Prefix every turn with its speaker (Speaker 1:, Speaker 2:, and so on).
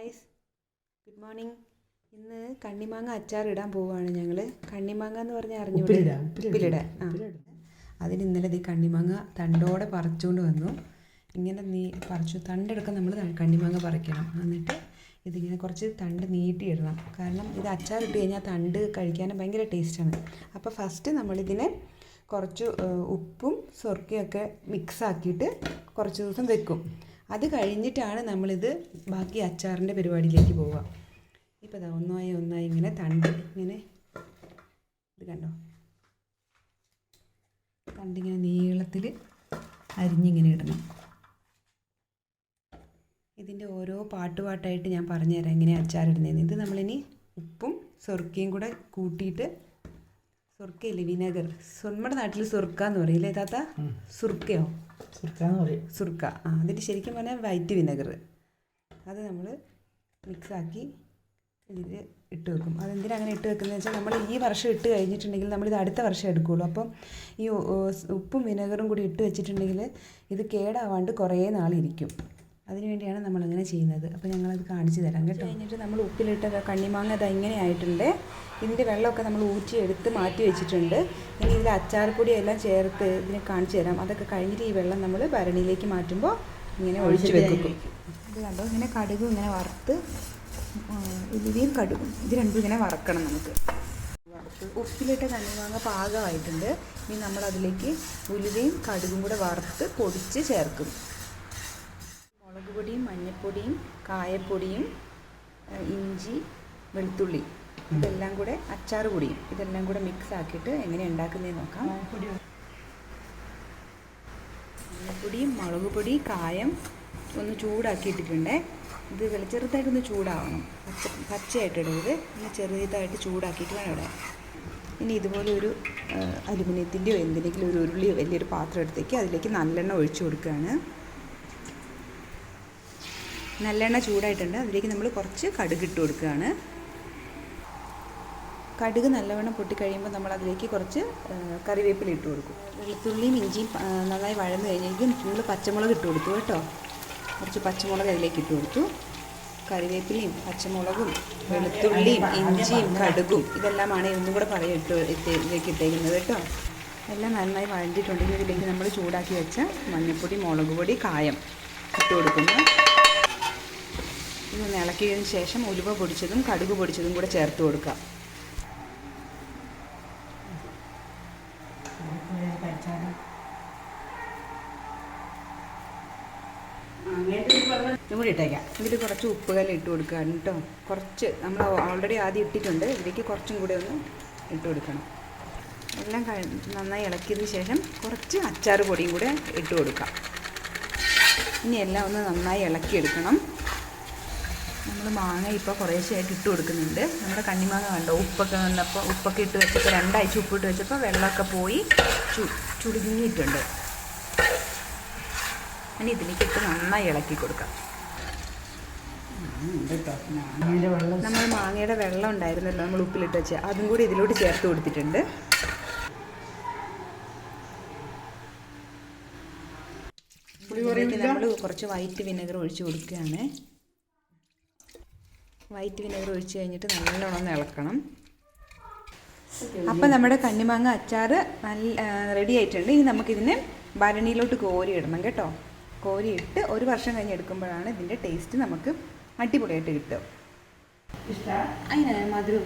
Speaker 1: Guys, good morning. ഇന്ന് കണ്ണിമാങ്ങ അച്ചാർ ഇടാൻ പോവുകയാണ് ഞങ്ങൾ. കണ്ണിമാങ്ങ എന്ന് പറഞ്ഞാൽ അറിഞ്ഞൂടെ? ഉപ്പിലിടാൻ. അതിന് ഇന്നലെ ഈ കണ്ണിമാങ്ങ തണ്ടോടെ പറിച്ചുകൊണ്ട് വന്നു. ഇങ്ങനെ പറിച്ചു തണ്ടെടുക്കാൻ നമ്മൾ കണ്ണിമാങ്ങ പറിക്കണം. എന്നിട്ട് ഇതിങ്ങനെ കുറച്ച് തണ്ട് നീട്ടിയിടണം. കാരണം ഇത് അച്ചാർ ഇട്ട് കഴിഞ്ഞാൽ തണ്ട് കഴിക്കാനും ഭയങ്കര ടേസ്റ്റാണ്. അപ്പോൾ ഫസ്റ്റ് നമ്മളിതിനെ കുറച്ച് ഉപ്പും സുർക്കയൊക്കെ മിക്സാക്കിയിട്ട് കുറച്ച് ദിവസം വെക്കും. അത് കഴിഞ്ഞിട്ടാണ് നമ്മളിത് ബാക്കി അച്ചാറിൻ്റെ പരിപാടിയിലേക്ക് പോവുക. ഇപ്പോൾ ഇതാ ഒന്നായി ഇങ്ങനെ തണ്ട് ഇങ്ങനെ ഇത് കണ്ടോ, തണ്ടിങ്ങനെ നീളത്തിൽ അരിഞ്ഞിങ്ങനെ ഇടണം. ഇതിൻ്റെ ഓരോ പാട്ടുപാട്ടായിട്ട് ഞാൻ പറഞ്ഞുതരാം എങ്ങനെയാണ് അച്ചാറിടുന്നതെന്ന്. ഇത് നമ്മളിനി ഉപ്പും സുർക്കയും കൂടെ കൂട്ടിയിട്ട്, സുർക്കയില്ലേ വിനെഗർ, നമ്മുടെ നാട്ടിൽ സുർക്ക എന്ന് പറയില്ലേ താത്ത? സുർക്കയോ? സുർക്ക. അതിന് ശരിക്കും പറഞ്ഞാൽ വൈറ്റ് വിനെഗർ. അത് നമ്മൾ മിക്സാക്കി ഇതിൽ ഇട്ട് വെക്കും. അതെന്തിനാണ് അങ്ങനെ ഇട്ട് വെക്കുന്നത് വെച്ചാൽ, നമ്മൾ ഈ വർഷം ഇട്ട് കഴിഞ്ഞിട്ടുണ്ടെങ്കിൽ നമ്മളിത് അടുത്ത വർഷം എടുക്കുകയുള്ളൂ. അപ്പം ഈ ഉപ്പും വിനെഗറും കൂടി ഇട്ട് വെച്ചിട്ടുണ്ടെങ്കിൽ ഇത് കേടാവാണ്ട് കുറേ നാളിരിക്കും. അതിന് വേണ്ടിയാണ് നമ്മളങ്ങനെ ചെയ്യുന്നത്. അപ്പോൾ ഞങ്ങളത് കാണിച്ചു തരാം കേട്ടോ. കഴിഞ്ഞിട്ട് നമ്മൾ ഉപ്പിലിട്ട കണ്ണിമാങ്ങ അത് ഇങ്ങനെ ആയിട്ടുണ്ട്. ഇതിൻ്റെ വെള്ളമൊക്കെ നമ്മൾ ഊറ്റിയെടുത്ത് മാറ്റി വെച്ചിട്ടുണ്ട്. ഇനി ഇതിൽ അച്ചാർപ്പൊടി എല്ലാം ചേർത്ത് ഇതിനെ കാണിച്ചു തരാം. അതൊക്കെ കഴിഞ്ഞിട്ട് ഈ വെള്ളം നമ്മൾ ഭരണിയിലേക്ക് മാറ്റുമ്പോൾ ഇങ്ങനെ ഒഴിച്ച് വെക്കും. ഇത് കണ്ടോ, ഇങ്ങനെ കടുകും ഇങ്ങനെ വറുത്ത്, ഉലുവയും കടുകും ഇത് രണ്ടും ഇങ്ങനെ വറക്കണം. നമുക്ക് ഉപ്പിലിട്ട കണ്ണിമാങ്ങ പാകമായിട്ടുണ്ട്. ഇനി നമ്മളതിലേക്ക് ഉലുവയും കടുകും കൂടെ വറുത്ത് പൊടിച്ച് ചേർക്കും. മുളക് പൊടിയും മഞ്ഞൾപ്പൊടിയും കായപ്പൊടിയും ഇഞ്ചി വെളുത്തുള്ളി ഇതെല്ലാം കൂടെ, അച്ചാർ പൊടിയും ഇതെല്ലാം കൂടെ മിക്സ് ആക്കിയിട്ട് എങ്ങനെ ഉണ്ടാക്കുന്നതെന്ന് നോക്കാം. മഞ്ഞൾപ്പൊടിയും മുളക് പൊടി കായം ഒന്ന് ചൂടാക്കിയിട്ടിട്ടുണ്ട്. ഇത് ചെറുതായിട്ടൊന്ന് ചൂടാവണം, പച്ചയായിട്ടിടരുത്. ഒന്ന് ചെറുതായിട്ട് ചൂടാക്കിയിട്ട് വേണം ഇടാൻ. ഇനി ഇതുപോലെ ഒരു അലുമിനിയത്തിൻ്റെയോ എന്തിനെങ്കിലും ഒരു ഉരുളിയോ വലിയൊരു പാത്രം എടുത്തേക്ക് അതിലേക്ക് നല്ലെണ്ണ ഒഴിച്ചു കൊടുക്കുകയാണ്. നല്ലെണ്ണ ചൂടായിട്ടുണ്ട്. അതിലേക്ക് നമ്മൾ കുറച്ച് കടുക് ഇട്ട് കൊടുക്കുകയാണ്. കടുക് നല്ലവണ്ണം പൊട്ടിക്കഴിയുമ്പോൾ നമ്മൾ അതിലേക്ക് കുറച്ച് കറിവേപ്പില ഇട്ട് കൊടുക്കും. വെളുത്തുള്ളിയും ഇഞ്ചിയും നന്നായി വഴന്ന് കഴിഞ്ഞെങ്കിൽ നമ്മൾ പച്ചമുളക് ഇട്ട് കൊടുത്തു കേട്ടോ. കുറച്ച് പച്ചമുളക് അതിലേക്ക് ഇട്ട് കൊടുത്തു. കറിവേപ്പിലയും പച്ചമുളകും വെളുത്തുള്ളിയും ഇഞ്ചിയും കടുകും ഇതെല്ലാമാണ് ഒന്നും കൂടെ പറയാം ഇതിലേക്ക് ഇട്ടേക്കുന്നത് കേട്ടോ. എല്ലാം നന്നായി വഴണ്ടിട്ടുണ്ടെങ്കിൽ ഇതിലേക്ക് നമ്മൾ ചൂടാക്കി വെച്ച മഞ്ഞൾപ്പൊടി മുളക് പൊടി കായം ഇട്ട് കൊടുക്കുന്നു. ഇതൊന്ന് ഇളക്കിയതിന് ശേഷം ഉലുവ പൊടിച്ചതും കടുക് പൊടിച്ചതും കൂടെ ചേർത്ത് കൊടുക്കാം. ഇതിൽ കുറച്ച് ഉപ്പുകല്ല് ഇട്ട് കൊടുക്കുകയാണ് കേട്ടോ. കുറച്ച് നമ്മൾ ഓൾറെഡി ആദ്യം ഇട്ടിട്ടുണ്ട്. ഇതിലേക്ക് കുറച്ചും കൂടെ ഒന്ന് ഇട്ട് കൊടുക്കണം. എല്ലാം നന്നായി ഇളക്കിയതിന് ശേഷം കുറച്ച് അച്ചാർ പൊടിയും കൂടെ ഇട്ട് കൊടുക്കാം. ഇനി എല്ലാം ഒന്ന് നന്നായി ഇളക്കിയെടുക്കണം. നമ്മൾ മാങ്ങ ഇപ്പോൾ കുറേശ്ശെയായിട്ട് ഇട്ട് കൊടുക്കുന്നുണ്ട്. നമ്മുടെ കണ്ണിമാങ്ങ കണ്ടോ, ഉപ്പൊക്കെ വന്നപ്പോൾ ഉപ്പൊക്കെ ഇട്ട് വെച്ചപ്പോൾ 2 ആഴ്ച ഉപ്പിട്ട് വെച്ചപ്പോൾ വെള്ളമൊക്കെ പോയി ചുടുങ്ങിയിട്ടുണ്ട്. ഇനി ഇതിലേക്ക് ഇട്ട് നന്നായി ഇളക്കി കൊടുക്കാം. നമ്മൾ മാങ്ങയുടെ വെള്ളം ഉണ്ടായിരുന്നല്ലോ നമ്മൾ ഉപ്പിലിട്ട് വെച്ച്, അതും കൂടി ഇതിലോട്ട് ചേർത്ത് കൊടുത്തിട്ടുണ്ട്. നമ്മൾ കുറച്ച് വൈറ്റ് വിനെഗർ ഒഴിച്ച് കൊടുക്കുകയാണ്. വൈറ്റ് വിനെഗർ ഒഴിച്ച് കഴിഞ്ഞിട്ട് നല്ലോണം ഒന്ന് ഇളക്കണം. അപ്പം നമ്മുടെ കണ്ണിമാങ്ങ അച്ചാർ റെഡി ആയിട്ടുണ്ട്. ഇനി നമുക്കിതിനെ ഭരണിയിലോട്ട് കോരിയിടണം കേട്ടോ. കോരിയിട്ട് 1 വർഷം കഴിഞ്ഞ് എടുക്കുമ്പോഴാണ് ഇതിൻ്റെ ടേസ്റ്റ് നമുക്ക് അടിപൊളിയായിട്ട് കിട്ടും. അതിന് മധുരം